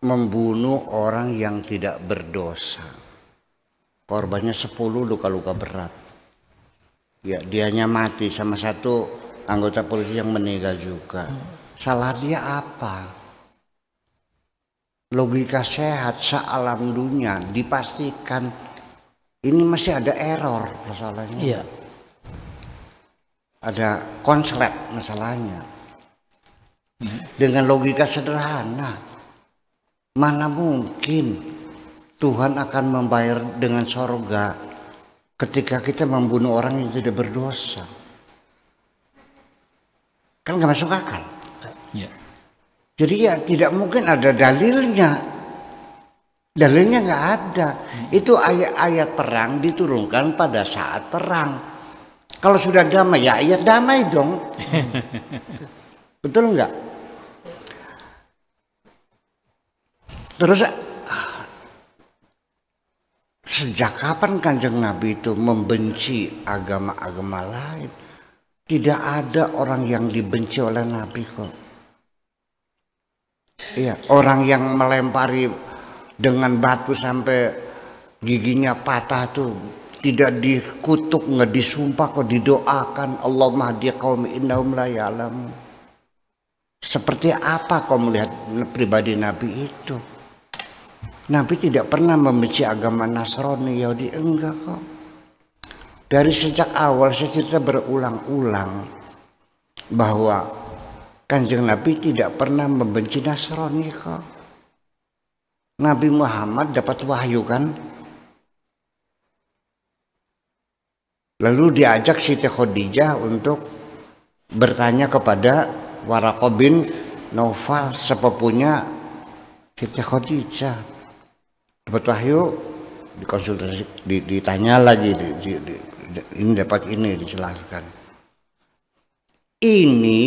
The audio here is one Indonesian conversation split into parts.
membunuh orang yang tidak berdosa. Korbannya 10 luka-luka berat. Ya, dianya mati sama satu anggota polisi yang meninggal juga. Salah dia apa? Logika sehat sealam dunia dipastikan ini masih ada error masalahnya. Iya. Ada konslet masalahnya. Dengan logika sederhana, mana mungkin Tuhan akan membayar dengan sorga ketika kita membunuh orang yang tidak berdosa? Kan gak masuk akal. Iya. Jadi ya tidak mungkin ada dalilnya. Dalilnya nggak ada. Itu ayat-ayat perang diturunkan pada saat perang. Kalau sudah damai ya ayat damai dong. Betul nggak? Terus sejak kapan Kanjeng Nabi itu membenci agama-agama lain? Tidak ada orang yang dibenci oleh Nabi kok. Iya, orang yang melempari dengan batu sampai giginya patah tuh tidak dikutuk, nggak disumpah kok, didoakan Allahumma hdi qaumi innahum la ya'lamun. Seperti apa kau melihat pribadi Nabi itu? Nabi tidak pernah membenci agama Nasrani, Yahudi, enggak kok. Dari sejak awal saya cerita berulang-ulang bahwa Kanjeng Nabi tidak pernah membenci Nasrani kok. Nabi Muhammad dapat wahyu kan? Lalu diajak Siti Khadijah untuk bertanya kepada Waraqah bin Naufal, sepupunya Siti Khadijah. Dapat wahyu, dikonsultasi, ditanya lagi, ini dapat ini dijelaskan. Ini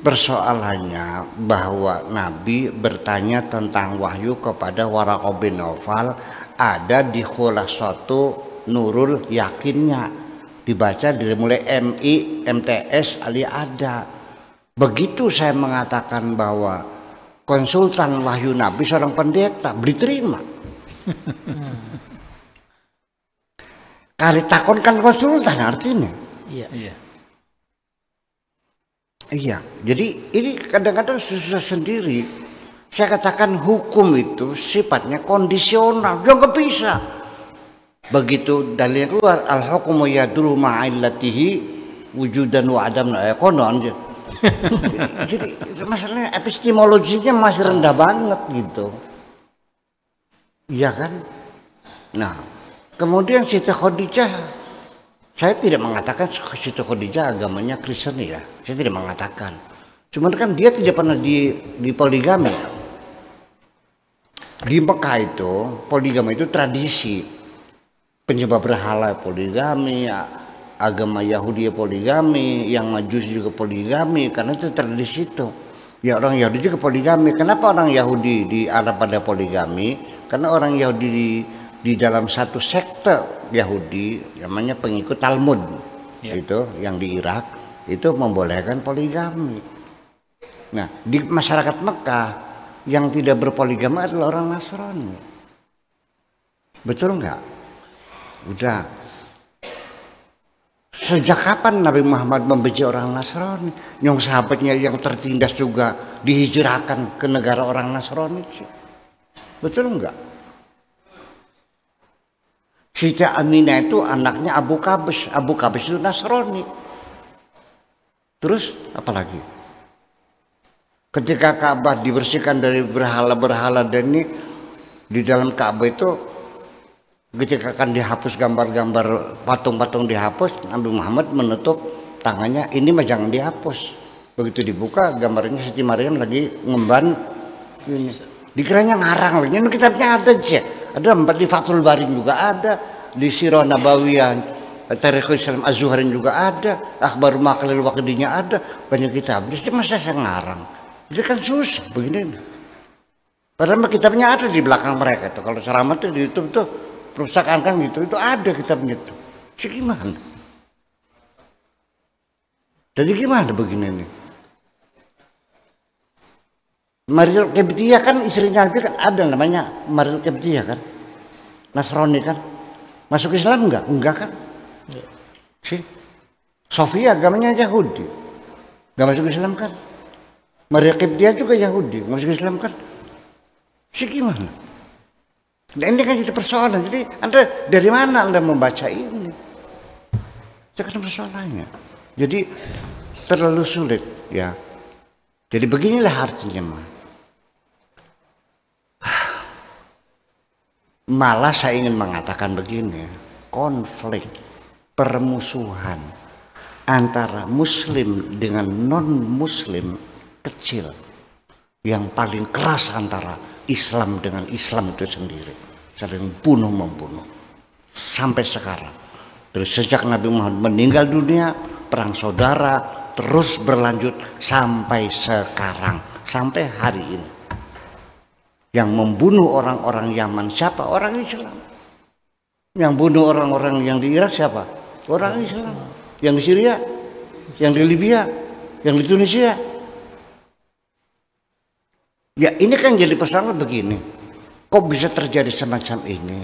persoalannya bahwa Nabi bertanya tentang wahyu kepada Waraqah bin Naufal ada di Khulasatu Nurul Yakinnya, dibaca dari mulai MI, MTS, Ali ada. Begitu saya mengatakan bahwa konsultan wahyu Nabi seorang pendeta, beli terima. Kali takon kan konsultan artinya. Iya. Iya. Iya, jadi ini kadang-kadang susah sendiri. Saya katakan hukum itu sifatnya kondisional, dia nggak bisa. Begitu dalil keluar, al-hukmu yaduru ma'illatihi wujudan wa adam konon. Jadi masalahnya epistemologinya masih rendah banget gitu. Iya kan? Nah, kemudian Siti Khadijah, saya tidak mengatakan Siti Khadijah agamanya Kristen ya, saya tidak mengatakan. Cuman kan dia tidak pernah di poligami. Di Mekah itu poligami itu tradisi. Penyembah berhala poligami, agama Yahudi poligami, yang Majusi juga poligami, karena itu tradisi itu. Ya orang Yahudi juga poligami. Kenapa orang Yahudi di Arab pada poligami? Karena orang Yahudi di dalam satu sekte Yahudi namanya pengikut Talmud, itu yang di Irak itu membolehkan poligami. Nah, di masyarakat Mekah yang tidak berpoligami adalah orang Nasrani. Betul nggak? Udah. Sejak kapan Nabi Muhammad membenci orang Nasrani? Yang sahabatnya yang tertindas juga dihijrahkan ke negara orang Nasrani. Betul nggak? Siti Aminah itu anaknya Abu Qabs. Abu Qabs itu Nasrani. Terus apa lagi? Ketika Ka'bah dibersihkan dari berhala-berhala dan ini di dalam Ka'bah itu ketika akan dihapus gambar-gambar patung-patung dihapus, Nabi Muhammad menutup tangannya, ini mah jangan dihapus. Begitu dibuka gambarnya Siti Maryam lagi ngemban ini. Dikiranya ngarang lagi. Ini kitabnya ada aja. Ada 4 di Fathul Bari juga ada, di Sirah Nabawiyah, Tarikhul Islam Az-Zuhrin juga ada, Akhbar Maqlil Waqdinya ada, banyak kitab. Jadi masa saya ngarang? Jadi kan susah begini. Padahal kitabnya ada di belakang mereka tuh. Kalau ceramah tuh di YouTube tuh perusahaan kan gitu, itu ada kitabnya tuh. Jadi gimana? Jadi gimana begini nih? Mariel Kebtia kan istrinya Nabi kan ada namanya Mariel Kebtia kan, Nasrani kan, masuk Islam enggak? Enggak kan? Si Sofia agamanya Yahudi, enggak masuk Islam kan? Maria Kebtia juga Yahudi, enggak masuk Islam kan? Si gimana? Nah, ini kan jadi persoalan. Jadi Anda dari mana Anda membaca ini? Itu kan persoalannya. Jadi terlalu sulit ya. Jadi beginilah artinya. Malah saya ingin mengatakan begini, konflik, permusuhan antara muslim dengan non-muslim kecil. Yang paling keras antara Islam dengan Islam itu sendiri, saling bunuh-membunuh sampai sekarang. Dari sejak Nabi Muhammad meninggal dunia, perang saudara terus berlanjut sampai sekarang, sampai hari ini. Yang membunuh orang-orang Yaman siapa? Orang Islam. Yang bunuh orang-orang yang di Irak siapa? Orang Islam. Yang di Syria, yang di Libya, yang di Tunisia. Ya ini kan jadi persoalan begini. Kok bisa terjadi semacam ini?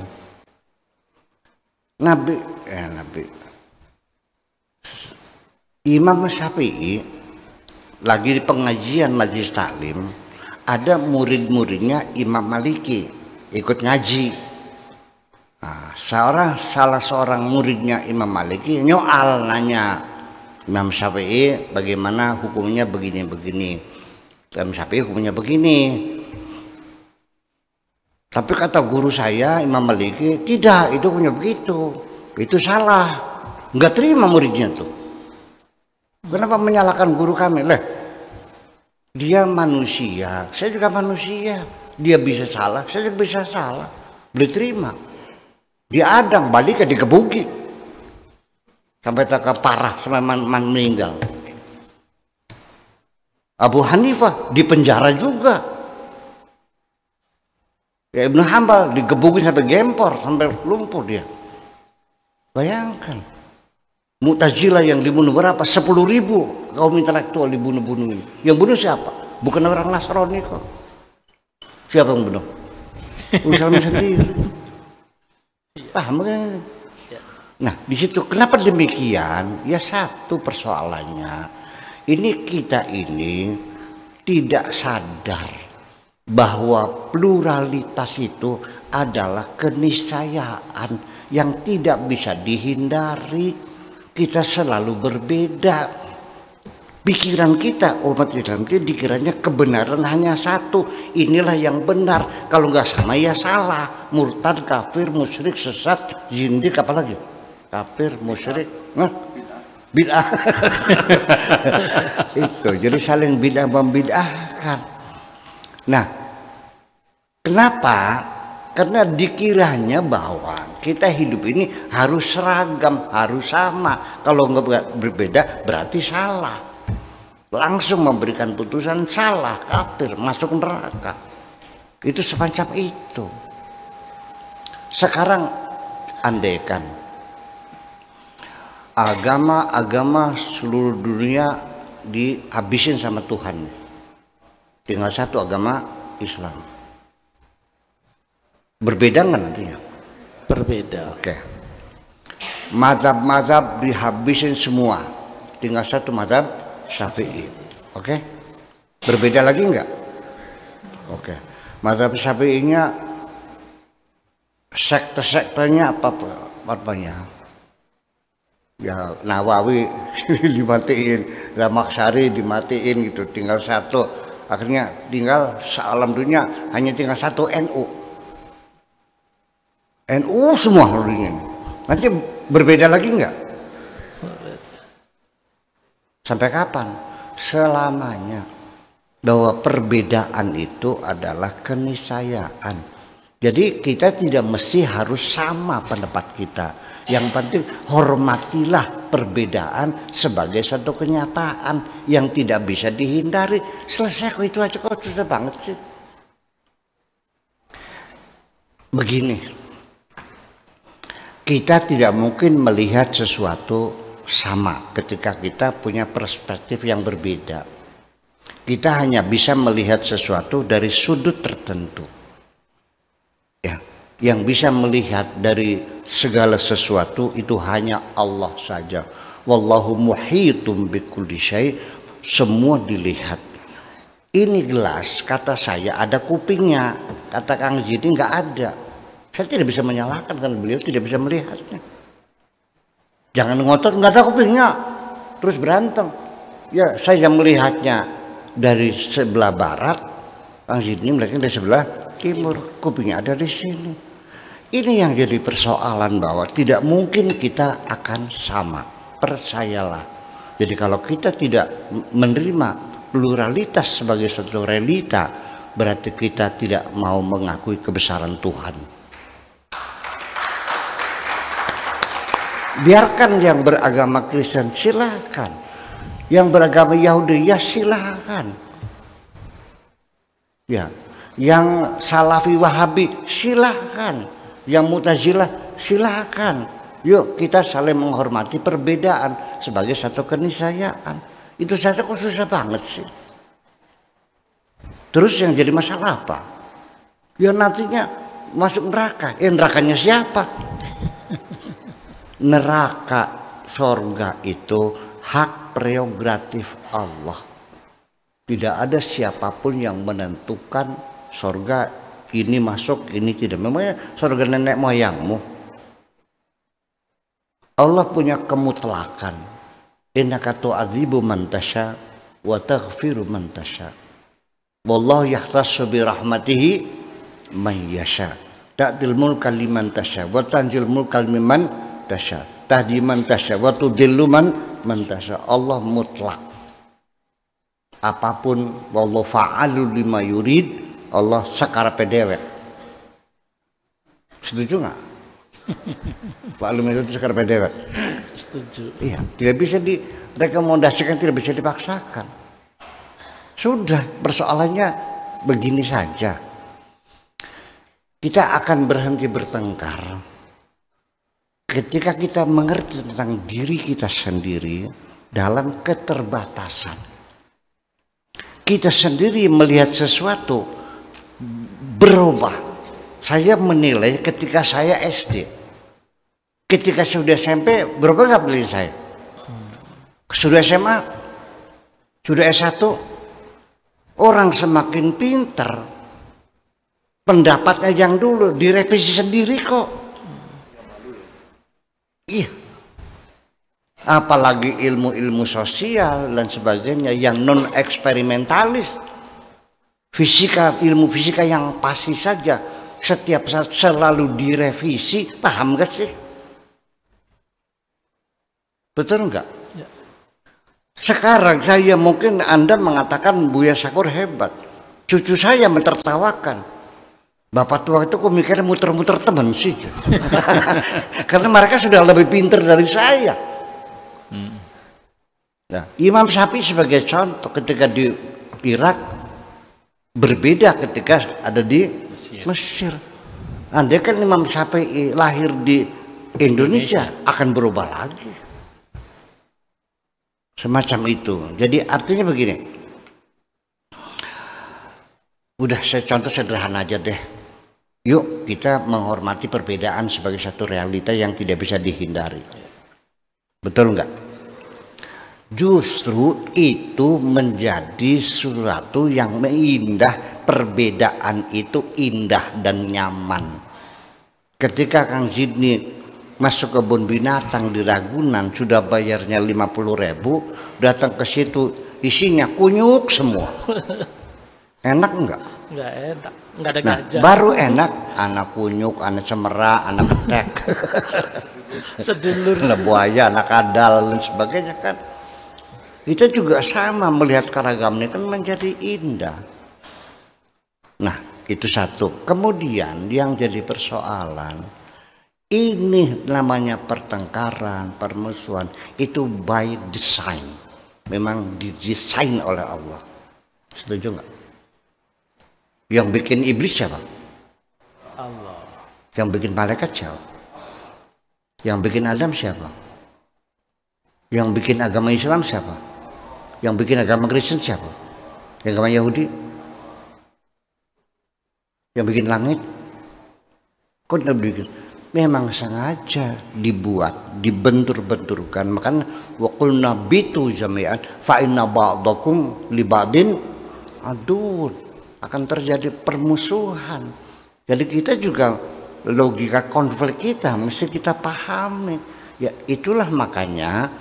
Imam Syafi'i lagi di pengajian majelis taklim, ada murid-muridnya Imam Maliki ikut ngaji. Nah, salah seorang muridnya Imam Maliki nyoal nanya Imam Syafi'i bagaimana hukumnya begini-begini. Imam Syafi'i hukumnya begini. Tapi kata guru saya Imam Maliki, tidak, itu punya begitu. Itu salah. Enggak terima muridnya tuh. Kenapa menyalahkan guru kami? Lah, dia manusia, saya juga manusia. Dia bisa salah, saya juga bisa salah. Boleh terima. Dia Adam balik ke dikebuki. Sampai tak parah sampai meninggal. Abu Hanifah dipenjara juga. Ya Ibnu Hambal digebukin sampai gempor, sampai lumpuh dia. Bayangkan. Mu'tazilah yang dibunuh berapa? 10.000 kaum intelektual dibunuh-bunuh ini. Yang bunuh siapa? Bukan orang Nasrani kok. Siapa yang bunuh? Usaha sendiri. Paham kan? Nah, di situ kenapa demikian? Ya satu persoalannya. Ini kita ini tidak sadar bahwa pluralitas itu adalah keniscayaan yang tidak bisa dihindari. Kita selalu berbeda. Pikiran kita umat Islam itu dikiranya kebenaran hanya satu. Inilah yang benar. Kalau nggak sama ya salah. Murtad, kafir, musyrik, sesat, zindik, apalagi kafir, musyrik, bid'ah. Itu jadi saling bid'ah membid'ahkan. Nah, kenapa? Karena dikiranya bahwa kita hidup ini harus seragam, harus sama. Kalau nggak berbeda berarti salah. Langsung memberikan putusan salah, kafir, masuk neraka. Itu semacam itu. Sekarang andaikan agama seluruh dunia dihabisin sama Tuhan, tinggal satu agama Islam. Berbeda nggak nantinya? Berbeda. Oke. Mazhab-mazhab dihabisin semua, tinggal satu mazhab Syafi'i. Oke. Berbeda lagi nggak? Oke. Mazhab Syafi'inya sekte-sektenya apa-apanya? Ya Nawawi dimatiin, Zamakhsyari dimatiin gitu, tinggal satu. Akhirnya tinggal sealam dunia hanya tinggal satu NU. NU semua dunia. Nanti berbeda lagi enggak? Sampai kapan? Selamanya. Bahwa perbedaan itu adalah keniscayaan. Jadi kita tidak mesti harus sama pendapat kita. Yang penting hormatilah perbedaan sebagai satu kenyataan yang tidak bisa dihindari. Selesai kok, itu aja kok, sudah banget sih. Begini, kita tidak mungkin melihat sesuatu sama ketika kita punya perspektif yang berbeda. Kita hanya bisa melihat sesuatu dari sudut tertentu. Ya, yang bisa melihat dari segala sesuatu itu hanya Allah saja. Wallahu muhitum bikulli syai', semua dilihat. Ini gelas, kata saya ada kupingnya, kata Kang Zidi nggak ada. Saya tidak bisa menyalahkan karena beliau tidak bisa melihatnya. Jangan ngotot nggak ada kupingnya, terus berantem. Ya saya melihatnya dari sebelah barat, Kang Zidi melihatnya dari sebelah timur, kupingnya ada di sini. Ini yang jadi persoalan bahwa tidak mungkin kita akan sama, percayalah. Jadi kalau kita tidak menerima pluralitas sebagai suatu realita, berarti kita tidak mau mengakui kebesaran Tuhan. Biarkan yang beragama Kristen silakan, yang beragama Yahudi ya silakan, ya, yang Salafi Wahabi silakan, yang Mu'tazilah silakan. Yuk kita saling menghormati perbedaan sebagai satu keniscayaan. Itu saja kok susah banget sih. Terus yang jadi masalah apa? Ya nantinya masuk neraka. Nerakanya siapa? Neraka, sorga itu hak prerogatif Allah. Tidak ada siapapun yang menentukan sorga ini masuk, ini tidak. Memangnya sorga nenek moyangmu? Allah punya kemutlakan. Innaka tu'adzibu man tasya wa taghfiru man tasya. Wallahu yahtassu bi rahmatihi man yasha. Ta'til mulka liman tasya wa tanzil mulka liman tasya. Tahdi man tasya wa tudillu man tasya. Allah mutlak. Apapun wallahu fa'alu lima yurid, Allah sakarepe dewek. Setuju enggak? Pak Alumni itu sakarepe dewek. Setuju. Iya, tidak bisa direkomendasikan, tidak bisa dipaksakan. Sudah, persoalannya begini saja. Kita akan berhenti bertengkar ketika kita mengerti tentang diri kita sendiri dalam keterbatasan. Kita sendiri melihat sesuatu berubah. Saya menilai ketika saya SD. Ketika sudah SMP, berapa nggak beli saya? Sudah SMA, sudah S1, orang semakin pintar. Pendapatnya yang dulu direvisi sendiri kok. Iya. Apalagi ilmu-ilmu sosial dan sebagainya yang non eksperimentalis. Fisika, ilmu fisika yang pasti saja setiap saat selalu direvisi, paham gak sih? Betul enggak? Ya. Sekarang saya mungkin Anda mengatakan Buya Syakur hebat. Cucu saya mentertawakan. Bapak tua itu kok mikirnya muter-muter teman sih. Karena mereka sudah lebih pintar dari saya. Nah, Imam Syafi'i sebagai contoh ketika di Irak berbeda ketika ada di Mesir. Andai kan Imam Syafi'i lahir di Indonesia akan berubah lagi. Semacam itu. Jadi artinya begini. Udah saya contoh sederhana aja deh. Yuk kita menghormati perbedaan sebagai satu realita yang tidak bisa dihindari. Betul enggak? Justru itu menjadi sesuatu yang indah. Perbedaan itu indah dan nyaman. Ketika Kang Zidni masuk kebun binatang di Ragunan, sudah bayarnya 50.000, datang ke situ isinya kunyuk semua. Enak enggak? Enggak enak, enggak ada nah, gajah. Baru enak anak kunyuk, anak cemera, anak petek. Sedulur. Anak buaya, anak kadal dan sebagainya kan. Kita juga sama melihat keragaman itu kan menjadi indah. Nah, itu satu. Kemudian yang jadi persoalan, ini namanya pertengkaran, permusuhan, itu by design. Memang didesain oleh Allah. Setuju nggak? Yang bikin iblis siapa? Allah. Yang bikin malaikat siapa? Yang bikin Adam siapa? Yang bikin agama Islam siapa? Yang bikin agama Kristen siapa? Yang agama Yahudi yang bikin langit, kok tidak bikin? Memang sengaja dibuat, dibentur-benturkan. Makanya waqulna bitu jami'an fa inna ba'dakum li ba'din adun. Akan terjadi permusuhan. Jadi kita juga logika konflik kita mesti kita pahami. Ya itulah makanya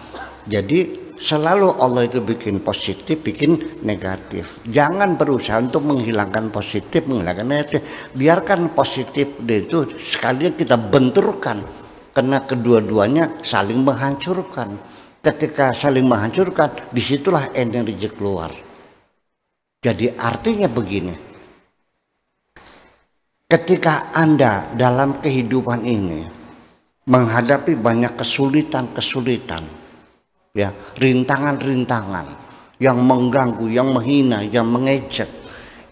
jadi selalu Allah itu bikin positif, bikin negatif. Jangan berusaha untuk menghilangkan positif, menghilangkan negatif. Biarkan positif itu sekalian kita benturkan. Karena kedua-duanya saling menghancurkan. Ketika saling menghancurkan, disitulah energi keluar. Jadi artinya begini. Ketika Anda dalam kehidupan ini menghadapi banyak kesulitan-kesulitan, ya, rintangan-rintangan yang mengganggu, yang menghina, yang mengejek,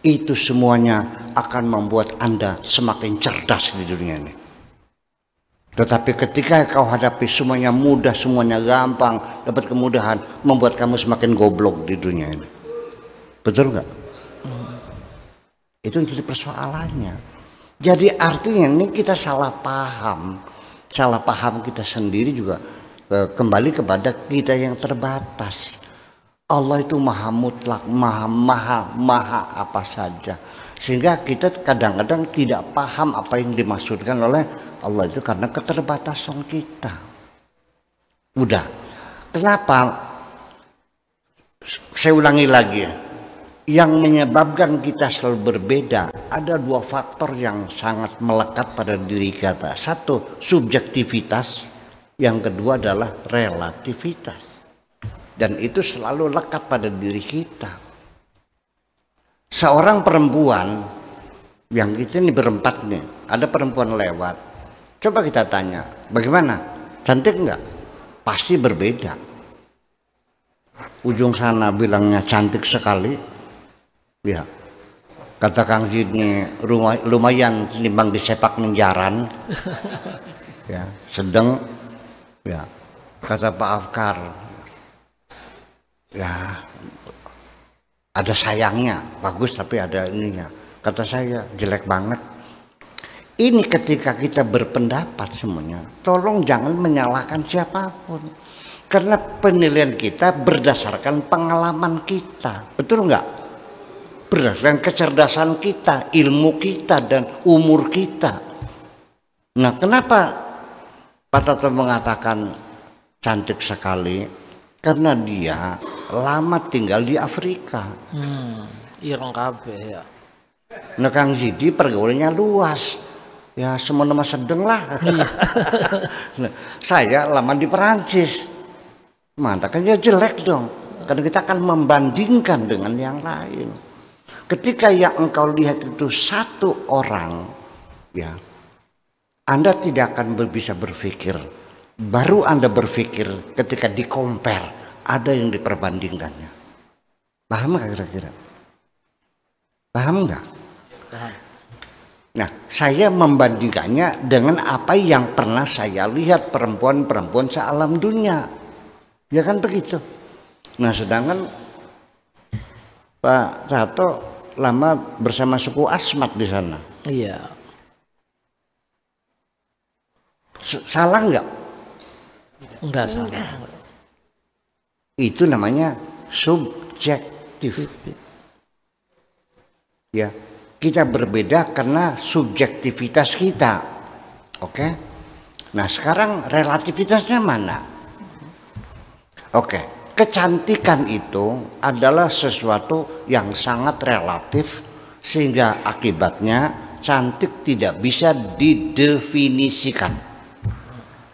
itu semuanya akan membuat Anda semakin cerdas di dunia ini. Tetapi ketika kau hadapi semuanya mudah, semuanya gampang, dapat kemudahan, membuat kamu semakin goblok di dunia ini. Betul nggak? Itu jadi persoalannya. Jadi artinya ini kita salah paham kita sendiri juga. Kembali kepada kita yang terbatas. Allah itu maha mutlak, maha apa saja. Sehingga kita kadang-kadang tidak paham apa yang dimaksudkan oleh Allah itu karena keterbatasan kita. Udah. Kenapa? Saya ulangi lagi ya. Yang menyebabkan kita selalu berbeda, ada dua faktor yang sangat melekat pada diri kita. Satu, subjektivitas. Yang kedua adalah relativitas. Dan itu selalu lekat pada diri kita. Seorang perempuan, yang kita ini berempat nih, ada perempuan lewat. Coba kita tanya, bagaimana? Cantik enggak? Pasti berbeda. Ujung sana bilangnya cantik sekali. Ya, kata Kang Jidni lumayan timbang disepak menjaran. Ya, sedang. Ya, kata Pak Afkar, ya ada sayangnya, bagus tapi ada ininya. Kata saya jelek banget. Ini ketika kita berpendapat semuanya, tolong jangan menyalahkan siapapun. Karena penilaian kita berdasarkan pengalaman kita, betul nggak? Berdasarkan kecerdasan kita, ilmu kita, dan umur kita. Nah, kenapa Pak Tato mengatakan cantik sekali? Karena dia lama tinggal di Afrika. Ireng kabeh ya. Nah, Kang Zidi pergaulannya luas. Ya, semua nama sedeng lah. Nah, saya lama di Perancis. Mantap kan dia jelek dong. Karena kita akan membandingkan dengan yang lain. Ketika yang engkau lihat itu satu orang, ya, Anda tidak akan bisa berpikir. Baru Anda berpikir ketika di-compare, ada yang diperbandingkannya. Paham nggak kira-kira? Paham nggak? Paham. Nah, saya membandingkannya dengan apa yang pernah saya lihat perempuan-perempuan sealam dunia. Ya kan begitu. Nah, sedangkan Pak Tato lama bersama suku Asmat di sana. Iya. Salah nggak? Enggak salah. Itu namanya subjektif. Ya, kita berbeda karena subjektivitas kita. Oke? Nah, sekarang relativitasnya mana? Oke. Kecantikan itu adalah sesuatu yang sangat relatif sehingga akibatnya cantik tidak bisa didefinisikan.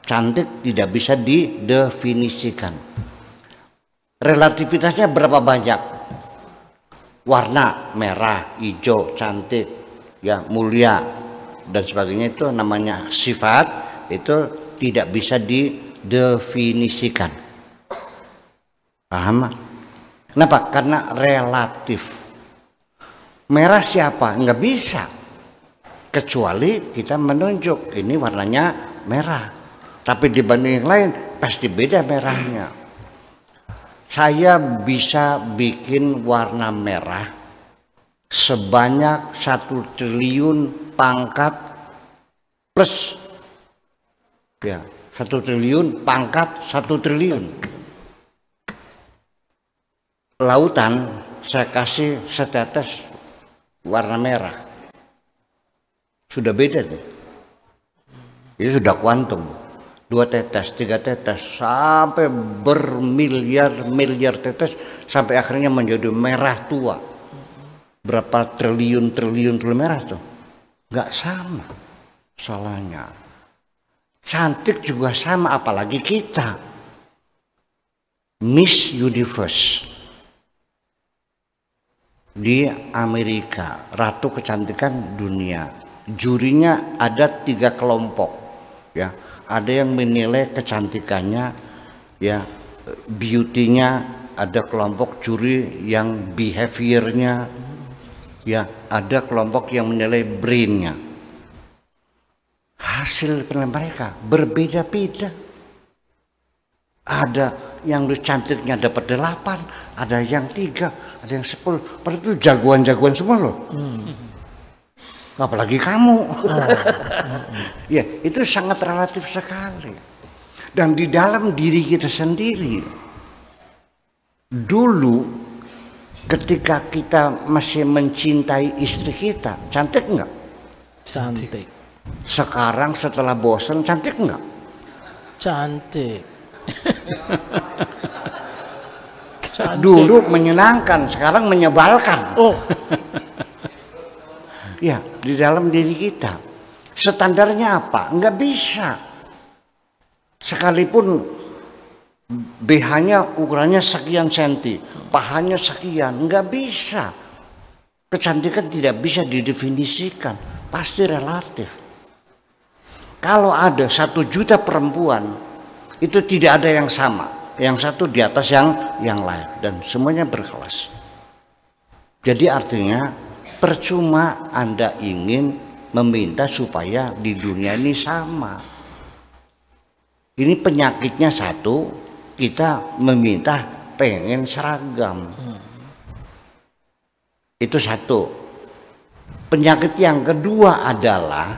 Cantik tidak bisa didefinisikan. Relativitasnya berapa banyak? Warna merah, hijau, cantik, ya mulia dan sebagainya itu namanya sifat, itu tidak bisa didefinisikan. Paham? Kenapa? Karena relatif. Merah siapa? Nggak bisa. Kecuali kita menunjuk ini warnanya merah. Tapi dibanding yang lain pasti beda merahnya. saya bisa bikin warna merah sebanyak 1 triliun pangkat plus, ya 1 triliun pangkat 1 triliun. Lautan saya kasih setetes warna merah, sudah beda tuh. Itu sudah kuantum. 2 tetes, 3 tetes, sampai bermiliar-miliar tetes, sampai akhirnya menjadi merah tua. Berapa triliun merah tuh? Nggak sama salahnya. Cantik juga sama, apalagi kita. Miss Universe di Amerika, ratu kecantikan dunia. Jurinya ada 3 kelompok, ya. Ada yang menilai kecantikannya, ya, beauty-nya. Ada kelompok juri yang behavior-nya, ya. Ada kelompok yang menilai brain-nya. Hasil penilaian mereka berbeda-beda. Ada yang cantiknya dapat 8, ada yang 3, ada yang 10. Padahal itu jagoan-jagoan semua loh. Apalagi kamu. Ya, itu sangat relatif sekali. Dan di dalam diri kita sendiri, dulu ketika kita masih mencintai istri kita, cantik enggak? Cantik. Sekarang setelah bosan, cantik enggak? Cantik. Dulu menyenangkan, sekarang menyebalkan. Oh, Ya, di dalam diri kita. Standarnya apa? Enggak bisa. Sekalipun BH-nya ukurannya sekian senti, pahanya sekian, enggak bisa. Kecantikan tidak bisa didefinisikan, pasti relatif. Kalau ada 1 juta perempuan, itu tidak ada yang sama. Yang satu di atas yang lain, dan semuanya berkelas. Jadi artinya percuma Anda ingin meminta supaya di dunia ini sama. Ini penyakitnya satu, kita meminta pengen seragam. Itu satu. Penyakit yang kedua adalah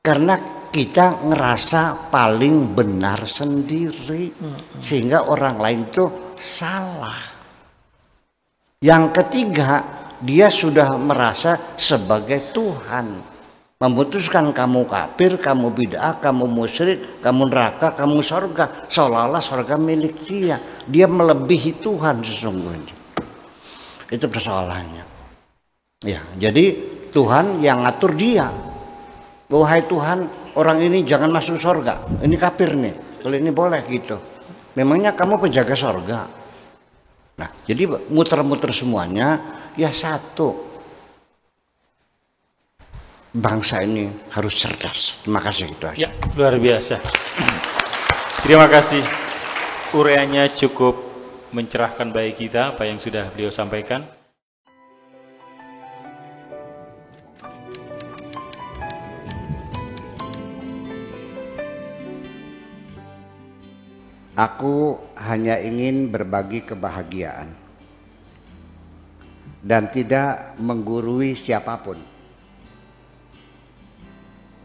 karena kita ngerasa paling benar sendiri, sehingga orang lain itu salah. Yang ketiga, dia sudah merasa sebagai Tuhan, memutuskan kamu kafir, kamu bid'ah, kamu musyrik, kamu neraka, kamu surga, seolah-olah surga milik dia. Dia melebihi Tuhan sesungguhnya. Itu persoalannya. Ya, jadi Tuhan yang ngatur dia. Wahai Tuhan, orang ini jangan masuk surga, ini kafir nih, kalau ini boleh gitu. Memangnya kamu penjaga surga? Nah, jadi muter-muter semuanya. Ya satu, bangsa ini harus cerdas. Terima kasih, itu aja. Ya, luar biasa. Terima kasih. Uraiannya cukup mencerahkan bagi kita apa yang sudah beliau sampaikan. Aku hanya ingin berbagi kebahagiaan dan tidak menggurui siapapun.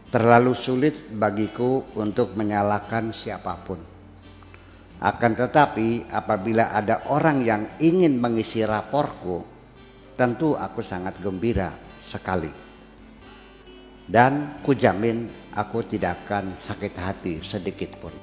Terlalu sulit bagiku untuk menyalahkan siapapun. Akan tetapi apabila ada orang yang ingin mengisi raporku, tentu aku sangat gembira sekali. Dan kujamin aku tidak akan sakit hati sedikit pun.